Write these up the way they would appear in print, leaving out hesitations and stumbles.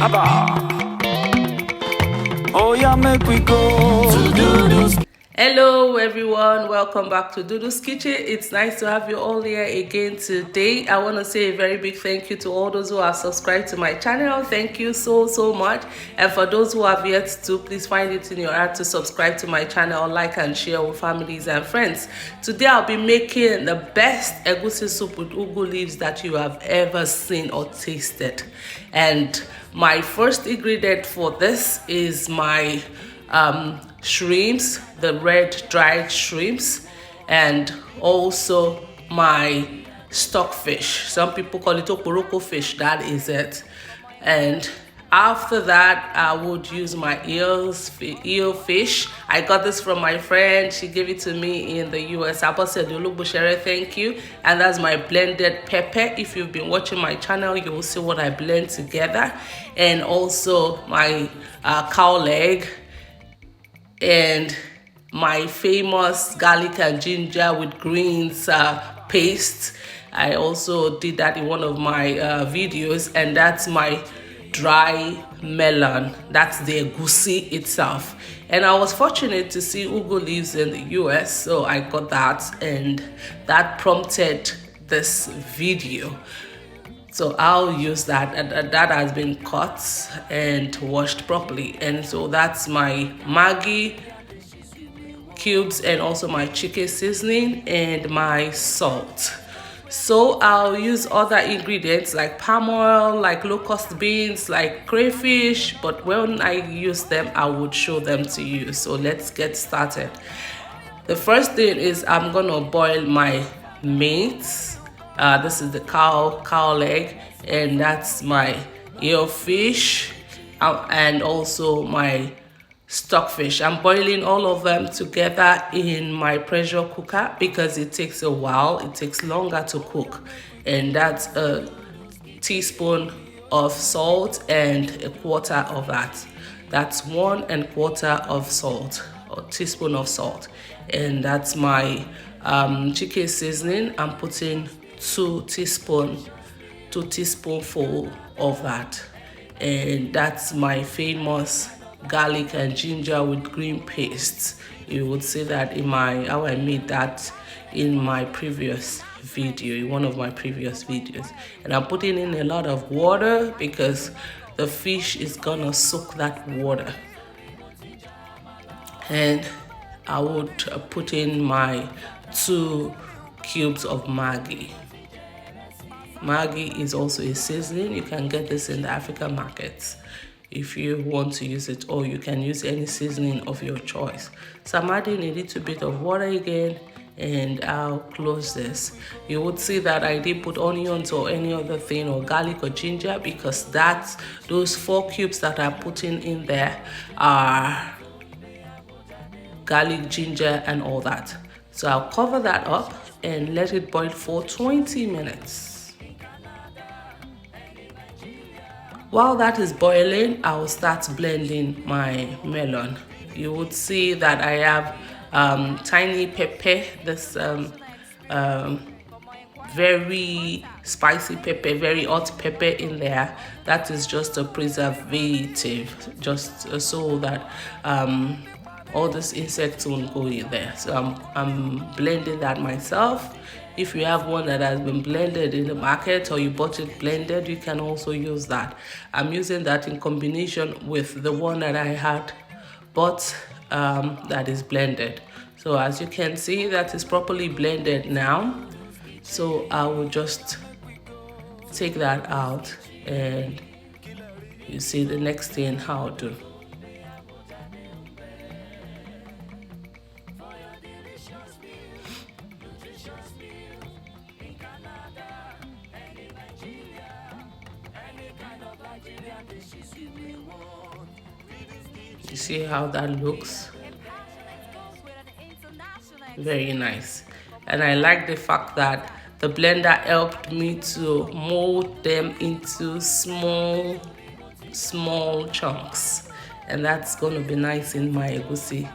Oh yeah, make we go to DhuDhu's. Hello everyone, welcome back to DhuDhu's Kitchen. It's nice to have you all here again today. I want to say a very big thank you to all those who are subscribed to my channel. Thank you so much. And for those who have yet to, please find it in your heart to subscribe to my channel, like and share with families and friends. Today I'll be making the best egusi soup with ugu leaves that you have ever seen or tasted. And my first ingredient for this is my shrimps, the red dried shrimps, and also my stockfish. Some people call it oporoko fish, that is it. And after that, I would use my eel fish. I got this from my friend. She gave it to me in the US. Thank you. And that's my blended pepper. If you've been watching my channel, you will see what I blend together. And also my cow leg, and my famous garlic and ginger with greens paste. I also did that in one of my videos, and that's my dry melon. That's the egusi itself. And I was fortunate to see ugu leaves in the US, so I got that, and that prompted this video. So I'll use that, and that has been cut and washed properly. And so that's my Maggi cubes, and also my chicken seasoning and my salt. So I'll use other ingredients like palm oil, like locust beans, like crayfish, but when I use them, I would show them to you. So let's get started. The first thing is I'm gonna boil my meat. This is the cow leg, and that's my eel fish, and also my stockfish. I'm boiling all of them together in my pressure cooker because it takes a while. It takes longer to cook. And that's a teaspoon of salt and a quarter of that. That's 1 1/4 of salt, or teaspoon of salt. And that's my chicken seasoning. I'm putting 2 teaspoonful of that. And that's my famous garlic and ginger with green paste. You would see that in how I made that in my previous video, in one of my previous videos. And I'm putting in a lot of water because the fish is gonna soak that water. And I would put in my 2 cubes of Maggi. Maggi is also a seasoning. You can get this in the African markets if you want to use it, or you can use any seasoning of your choice. So I'm adding a little bit of water again, and I'll close this. You would see that I didn't put onions or any other thing, or garlic or ginger, because those 4 cubes that I'm putting in there are garlic, ginger, and all that. So I'll cover that up and let it boil for 20 minutes. While that is boiling, I will start blending my melon. You would see that I have tiny pepper, this very spicy pepper, very hot pepper in there. That is just a preservative, just so that all these insects won't go in there. So I'm blending that myself. If you have one that has been blended in the market, or you bought it blended, you can also use that. I'm using that in combination with the one that I had bought that is blended. So as you can see, that is properly blended now. So I will just take that out, and you see the next thing how to. You see how that looks? Very nice. And I like the fact that the blender helped me to mold them into small chunks, and that's going to be nice in my egusi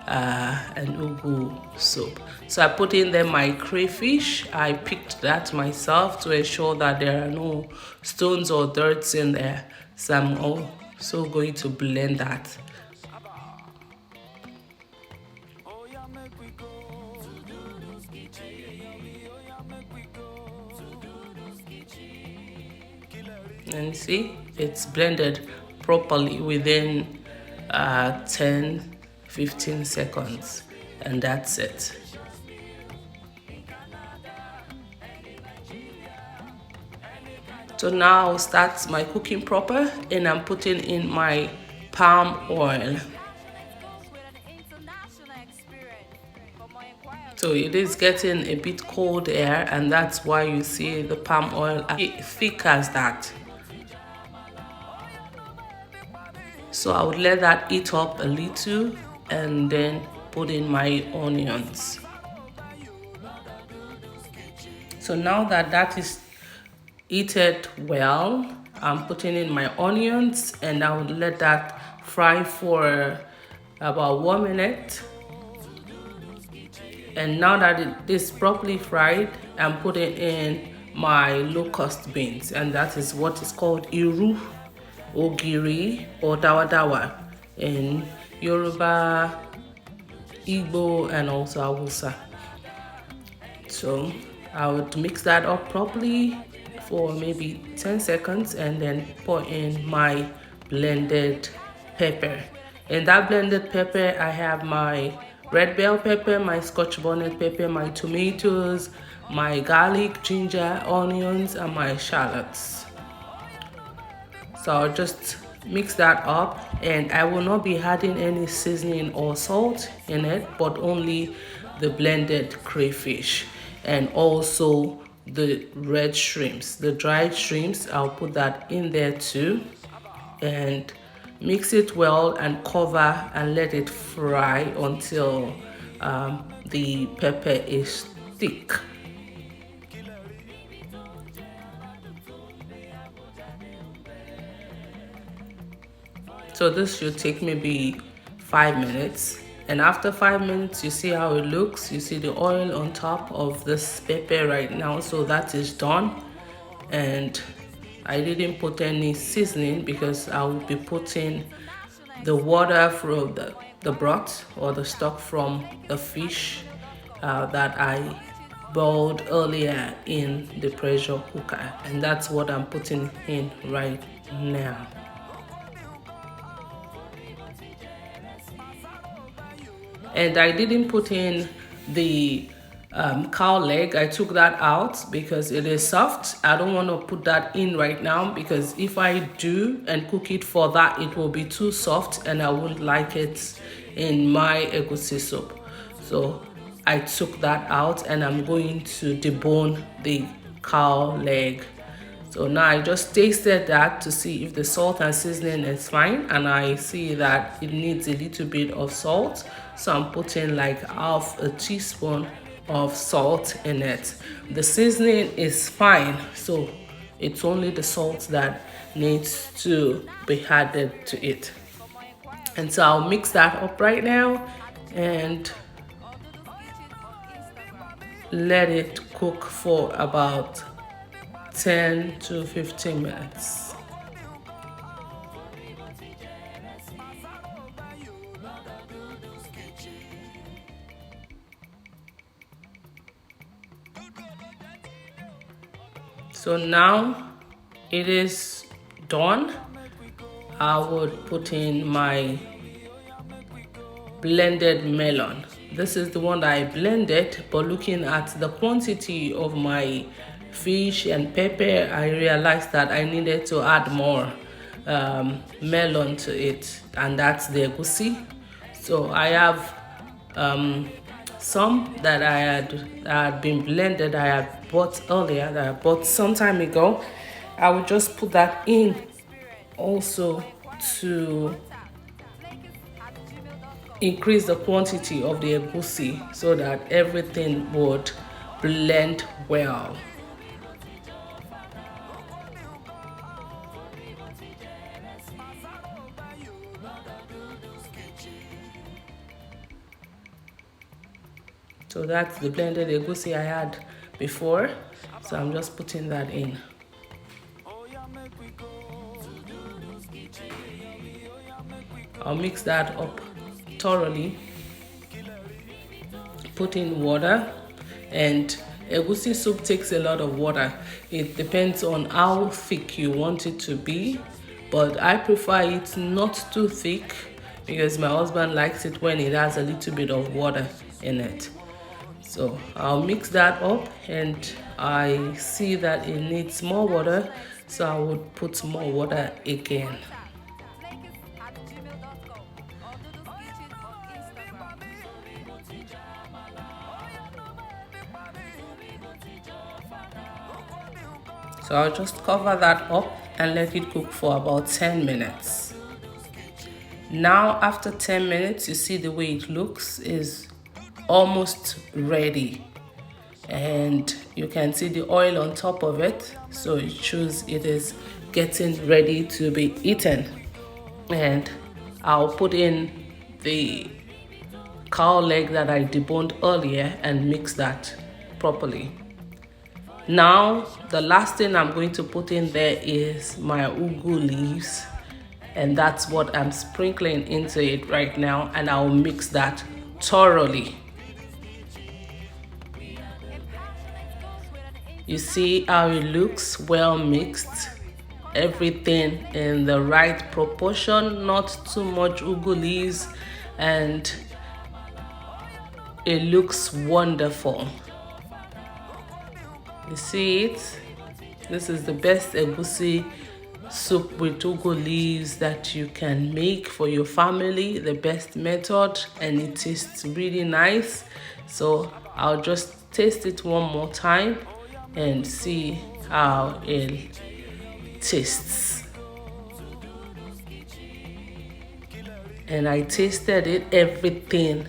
and ugu soup. So I put in there my crayfish. I picked that myself to ensure that there are no stones or dirts in there. So I'm also going to blend that. And see, it's blended properly within 10-15 seconds, and that's it. So now I'll start my cooking proper, and I'm putting in my palm oil. So it is getting a bit cold here, and that's why you see the palm oil thick as that. So I would let that heat up a little and then put in my onions. So now that that is heated well, I'm putting in my onions, and I would let that fry for about 1 minute. And now that it is properly fried, I'm putting in my locust beans, and that is what is called iru, ogiri, or dawa in Yoruba, Igbo, and also Hausa. So I would mix that up properly for maybe 10 seconds and then pour in my blended pepper. In that blended pepper, I have my red bell pepper, my Scotch bonnet pepper, my tomatoes, my garlic, ginger, onions, and my shallots. So I'll just mix that up, and I will not be adding any seasoning or salt in it, but only the blended crayfish and also the red shrimps, the dried shrimps. I'll put that in there too, and mix it well and cover and let it fry until the pepper is thick. So this should take maybe 5 minutes. And after 5 minutes, you see how it looks. You see the oil on top of this pepper right now. So that is done. And I didn't put any seasoning because I will be putting the water from the broth or the stock from the fish that I boiled earlier in the pressure cooker. And that's what I'm putting in right now. And I didn't put in the cow leg. I took that out because it is soft. I don't want to put that in right now because if I do and cook it for that, it will be too soft and I wouldn't like it in my egusi soup. So I took that out and I'm going to debone the cow leg. So now I just tasted that to see if the salt and seasoning is fine, and I see that it needs a little bit of salt. So I'm putting like half a teaspoon of salt in it. The seasoning is fine, so it's only the salt that needs to be added to it. And so I'll mix that up right now and let it cook for about 10 to 15 minutes. So now it is done. I would put in my blended melon. This is the one that I blended, but looking at the quantity of my fish and pepper, I realized that I needed to add more melon to it, and that's the egusi. So I have some that I had been blended, I had bought earlier, that I bought some time ago. I would just put that in also to increase the quantity of the egusi so that everything would blend well. So that's the blended egusi I had before. So I'm just putting that in. I'll mix that up thoroughly. Put in water, and egusi soup takes a lot of water. It depends on how thick you want it to be, but I prefer it not too thick because my husband likes it when it has a little bit of water in it. So I'll mix that up, and I see that it needs more water, so I would put more water again. So I'll just cover that up and let it cook for about 10 minutes. Now after 10 minutes, you see the way it looks is almost ready. And you can see the oil on top of it. So it shows it is getting ready to be eaten. And I'll put in the cow leg that I deboned earlier and mix that properly. Now, the last thing I'm going to put in there is my ugu leaves, and that's what I'm sprinkling into it right now, and I'll mix that thoroughly. You see how it looks well mixed, everything in the right proportion, not too much ugu leaves, and it looks wonderful. You see it? This is the best egusi soup with ugu leaves that you can make for your family, the best method, and it tastes really nice. So I'll just taste it one more time and see how it tastes. And I tasted it, everything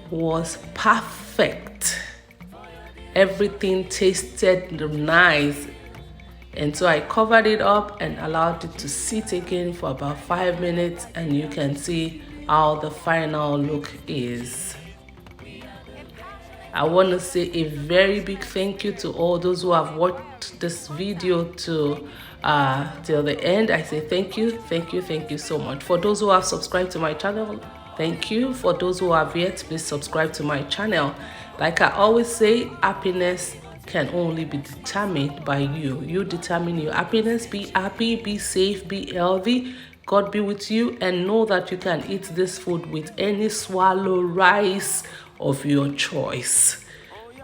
was perfect. Everything tasted nice, and so I covered it up and allowed it to sit again for about 5 minutes, and you can see how the final look is. I want to say a very big thank you to all those who have watched this video till the end. I say thank you so much. For those who have subscribed to my channel, thank you. For those who have yet, please subscribe to my channel. Like I always say, happiness can only be determined by you. You determine your happiness. Be happy, be safe, be healthy. God be with you, and know that you can eat this food with any swallow rice of your choice.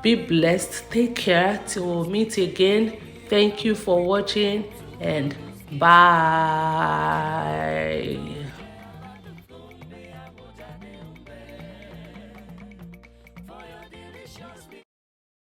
Be blessed. Take care till we meet again. Thank you for watching, and bye.